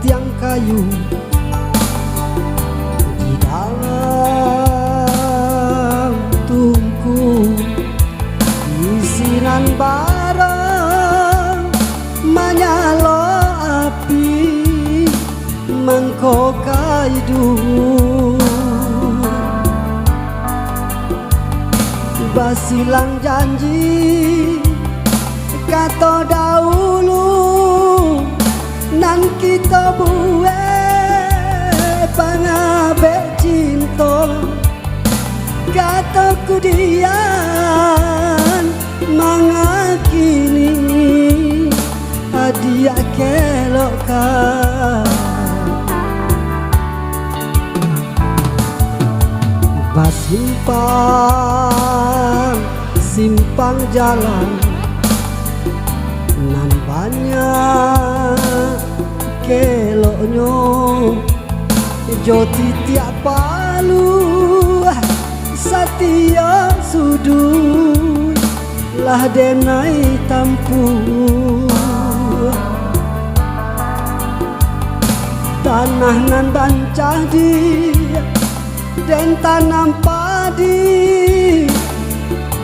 tiang kayu di dalam tungku isinan barang menyala api mengkokai hidup basilang janji kata dahulu nan kita buwe pangabe cinta kata kudian mangakini adia kelokan simpang jalan nan banyak keloknyo joti tiap palu satia sudut lah denai tampu tanah nan bancah di dan tanam padi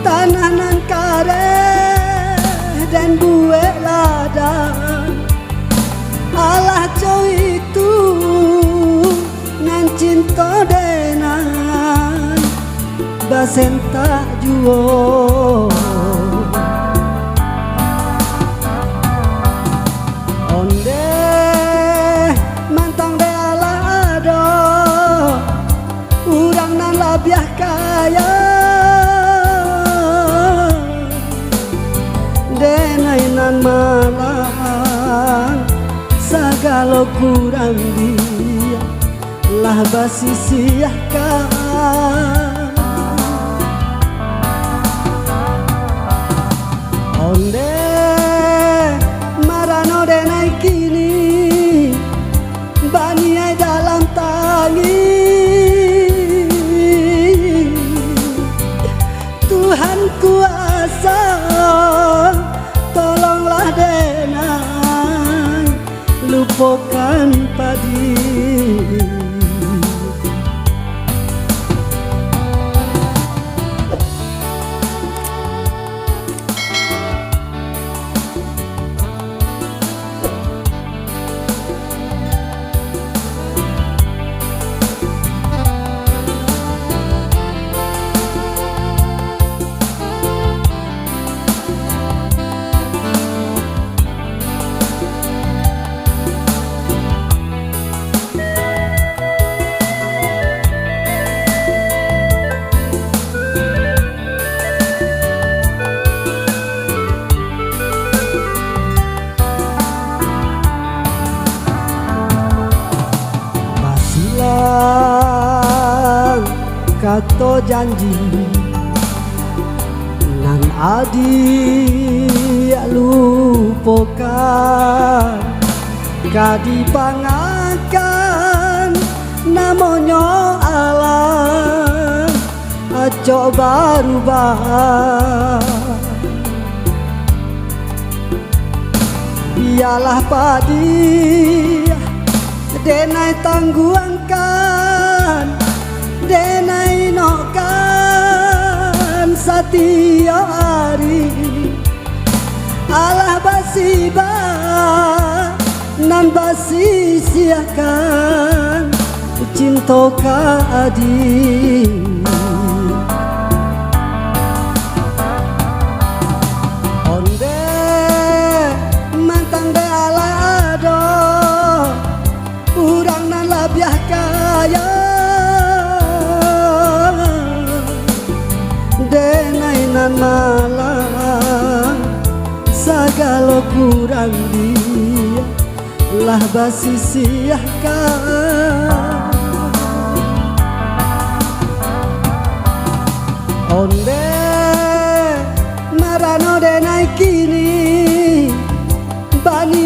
tanah nan kare dan buwe ladang alah cow itu nan cinta denan basen tak juo onde mantang de ala ado urang nan labiah kaya denai nan malang sagala kurang dia lah basi siahkan onde marano denai kini baniai dalam tangi Tuhan kuasa tolonglah denai lupakan padi kato janji nan adi lupakan kadi pangakan namanya alam aco barubah biarlah padi denai tangguangkan denai nokan setiap hari alah basiba nan basi siakan cinta kaadi onde mantang de ala ado urang nan labiah kaya denai nan malang sagala kurang dia lah basi siahkan onde marano denai kini bani